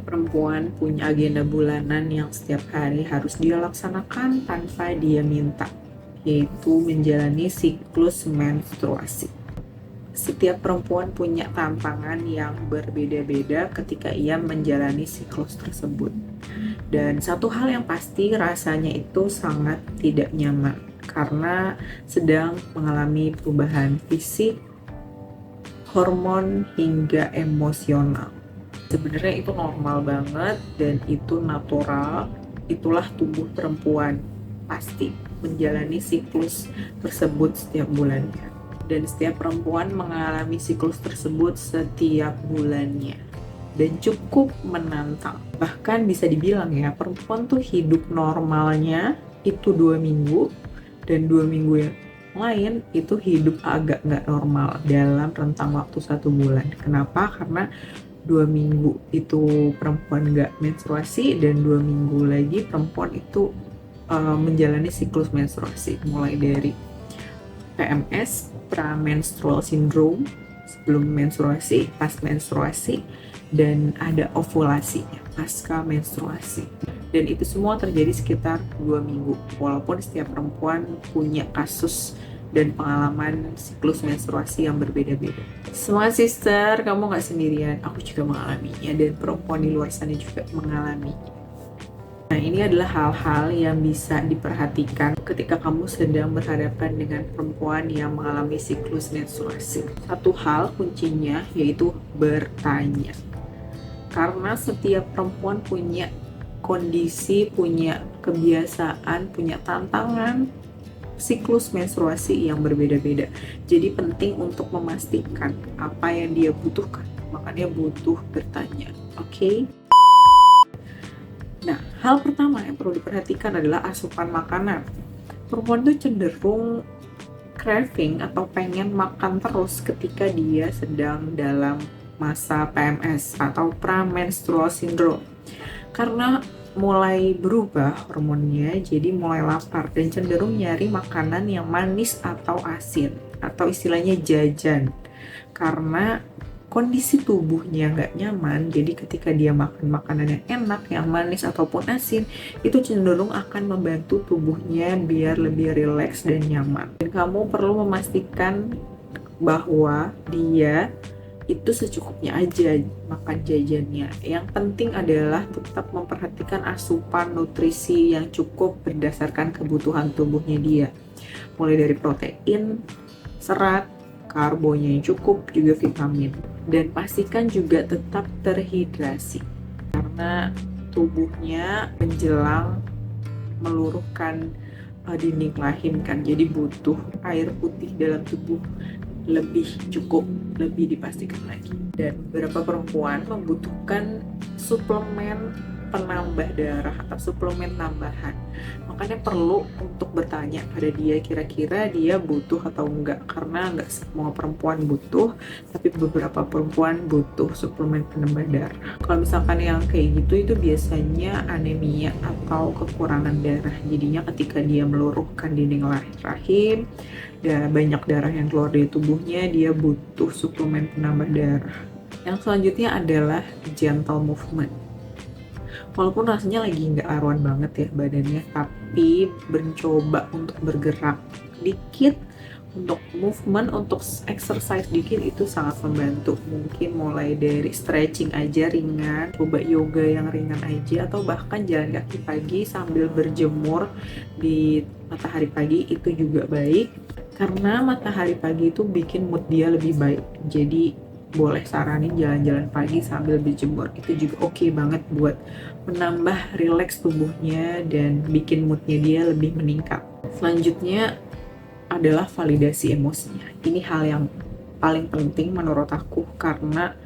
perempuan punya agenda bulanan yang setiap hari harus dia laksanakan tanpa dia minta, yaitu menjalani siklus menstruasi. Setiap perempuan punya tantangan yang berbeda-beda ketika ia menjalani siklus tersebut. Dan satu hal yang pasti, rasanya itu sangat tidak nyaman karena sedang mengalami perubahan fisik, hormon, hingga emosional. Sebenarnya itu normal banget dan itu natural. Itulah tubuh perempuan, pasti menjalani siklus tersebut setiap bulannya. Dan setiap perempuan mengalami siklus tersebut setiap bulannya. Dan cukup menantang. Bahkan bisa dibilang ya, perempuan tuh hidup normalnya itu 2 minggu, dan 2 minggu yang lain itu hidup agak nggak normal dalam rentang waktu 1 bulan. Kenapa? Karena 2 minggu itu perempuan nggak menstruasi, dan 2 minggu lagi perempuan itu menjalani siklus menstruasi, mulai dari PMS, pramenstrual syndrome, sebelum menstruasi, pas menstruasi, dan ada ovulasinya, pasca menstruasi. Dan itu semua terjadi sekitar 2 minggu, walaupun setiap perempuan punya kasus dan pengalaman siklus menstruasi yang berbeda-beda. Semangat sister, kamu gak sendirian, aku juga mengalaminya, dan perempuan di luar sana juga mengalaminya. Nah, ini adalah hal-hal yang bisa diperhatikan ketika kamu sedang berhadapan dengan perempuan yang mengalami siklus menstruasi. Satu hal kuncinya yaitu bertanya. Karena setiap perempuan punya kondisi, punya kebiasaan, punya tantangan siklus menstruasi yang berbeda-beda. Jadi penting untuk memastikan apa yang dia butuhkan. Makanya butuh bertanya. Oke? Nah, hal pertama yang perlu diperhatikan adalah asupan makanan. Perempuan tuh cenderung craving atau pengen makan terus ketika dia sedang dalam masa PMS atau pramenstrual syndrome. Karena mulai berubah hormonnya, jadi mulai lapar dan cenderung nyari makanan yang manis atau asin, atau istilahnya jajan. Karena kondisi tubuhnya nggak nyaman, jadi ketika dia makan makanan yang enak, yang manis ataupun asin, itu cenderung akan membantu tubuhnya biar lebih rileks dan nyaman. Dan kamu perlu memastikan bahwa dia itu secukupnya aja makan jajannya. Yang penting adalah tetap memperhatikan asupan nutrisi yang cukup berdasarkan kebutuhan tubuhnya dia. Mulai dari protein, serat, karbonya yang cukup, juga vitamin. Dan pastikan juga tetap terhidrasi. Karena tubuhnya menjelang meluruhkan dinding rahim kan, jadi butuh air putih dalam tubuh lebih cukup, lebih dipastikan lagi. Dan beberapa perempuan membutuhkan suplemen penambah darah atau suplemen tambahan. Makanya perlu untuk bertanya pada dia, kira-kira dia butuh atau enggak, karena enggak semua perempuan butuh, tapi beberapa perempuan butuh suplemen penambah darah. Kalau misalkan yang kayak gitu, itu biasanya anemia atau kekurangan darah. Jadinya ketika dia meluruhkan dinding rahim, banyak darah yang keluar dari tubuhnya, dia butuh suplemen penambah darah. Yang selanjutnya adalah gentle movement. Walaupun rasanya lagi nggak aruan banget ya badannya, tapi mencoba untuk bergerak dikit, untuk movement, untuk exercise dikit, itu sangat membantu. Mungkin mulai dari stretching aja ringan, coba yoga yang ringan aja, atau bahkan jalan kaki pagi sambil berjemur di matahari pagi, itu juga baik. Karena matahari pagi itu bikin mood dia lebih baik. Jadi boleh saranin jalan-jalan pagi sambil berjemur, itu juga oke banget buat menambah rileks tubuhnya dan bikin moodnya dia lebih meningkat. Selanjutnya adalah validasi emosinya. Ini hal yang paling penting menurut aku, karena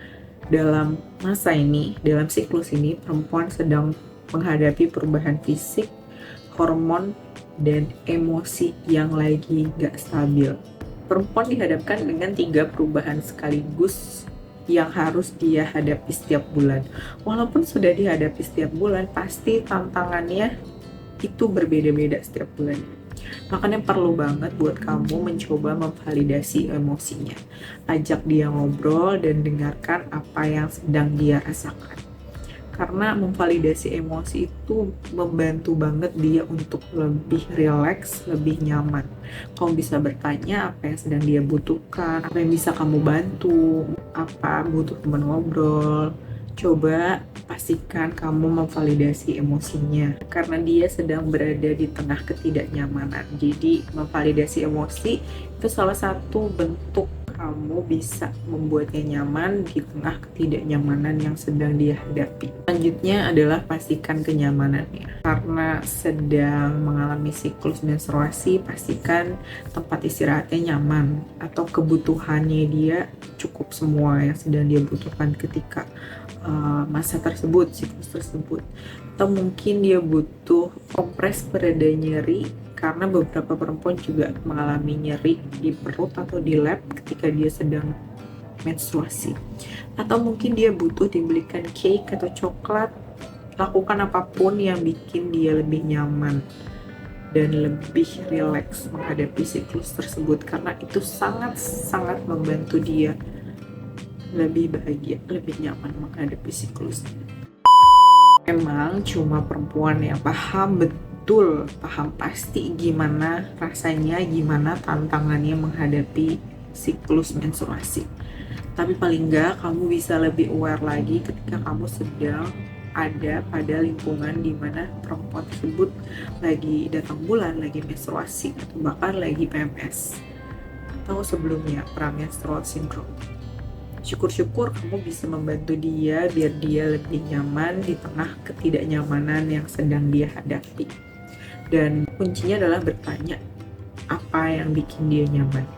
dalam masa ini, dalam siklus ini, perempuan sedang menghadapi perubahan fisik, hormon, dan emosi yang lagi gak stabil. Perempuan dihadapkan dengan 3 perubahan sekaligus yang harus dia hadapi setiap bulan. Walaupun sudah dihadapi setiap bulan, pasti tantangannya itu berbeda-beda setiap bulan. Makanya perlu banget buat kamu mencoba memvalidasi emosinya. Ajak dia ngobrol dan dengarkan apa yang sedang dia rasakan. karena memvalidasi emosi itu membantu banget dia untuk lebih rileks, lebih nyaman. Kamu bisa bertanya apa yang sedang dia butuhkan, apa yang bisa kamu bantu, apa butuh teman ngobrol. Coba pastikan kamu memvalidasi emosinya karena dia sedang berada di tengah ketidaknyamanan. Jadi memvalidasi emosi itu salah satu bentuk kamu bisa membuatnya nyaman di tengah ketidaknyamanan yang sedang dia hadapi. Selanjutnya adalah pastikan kenyamanannya. Karena sedang mengalami siklus menstruasi, pastikan tempat istirahatnya nyaman atau kebutuhannya dia cukup semua yang sedang dia butuhkan ketika masa tersebut, siklus tersebut. Atau mungkin dia butuh kompres pereda nyeri, karena beberapa perempuan juga mengalami nyeri di perut atau di lab ketika dia sedang menstruasi. Atau mungkin dia butuh dibelikan cake atau coklat. Lakukan apapun yang bikin dia lebih nyaman dan lebih rileks menghadapi siklus tersebut, karena itu sangat-sangat membantu dia lebih bahagia, lebih nyaman menghadapi siklusnya. Memang cuma perempuan yang paham pasti gimana rasanya, gimana tantangannya menghadapi siklus menstruasi. Tapi paling enggak kamu bisa lebih aware lagi ketika kamu sedang ada pada lingkungan di mana perempuan tersebut lagi datang bulan, lagi menstruasi, atau bahkan lagi PMS atau sebelumnya premenstrual syndrome. Syukur-syukur kamu bisa membantu dia biar dia lebih nyaman di tengah ketidaknyamanan yang sedang dia hadapi. Dan kuncinya adalah bertanya apa yang bikin dia nyaman.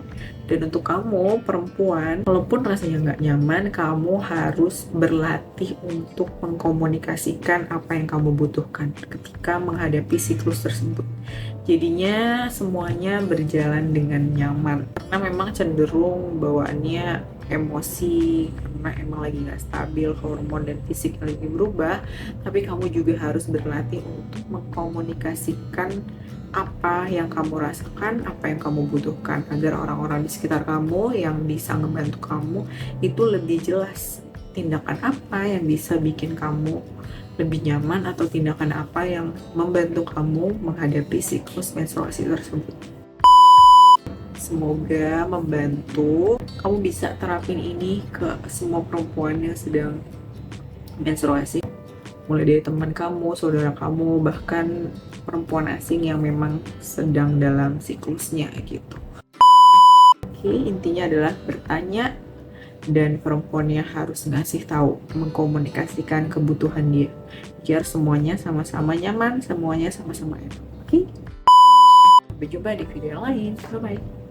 Dan untuk kamu perempuan, walaupun rasanya nggak nyaman, kamu harus berlatih untuk mengkomunikasikan apa yang kamu butuhkan ketika menghadapi siklus tersebut. Jadinya semuanya berjalan dengan nyaman. Karena memang cenderung bawaannya emosi, karena emang lagi nggak stabil, hormon dan fisik lagi berubah. Tapi kamu juga harus berlatih untuk mengkomunikasikan apa yang kamu rasakan, apa yang kamu butuhkan, agar orang-orang di sekitar kamu yang bisa membantu kamu itu lebih jelas tindakan apa yang bisa bikin kamu lebih nyaman atau tindakan apa yang membantu kamu menghadapi siklus menstruasi tersebut. Semoga membantu. Kamu bisa terapin ini ke semua perempuan yang sedang menstruasi, mulai dari teman kamu, saudara kamu, bahkan perempuan asing yang memang sedang dalam siklusnya gitu. Oke, intinya adalah bertanya, dan perempuannya harus ngasih tahu, mengkomunikasikan kebutuhan dia biar semuanya sama-sama nyaman, semuanya sama-sama enak. Oke, sampai jumpa di video lain. Bye bye.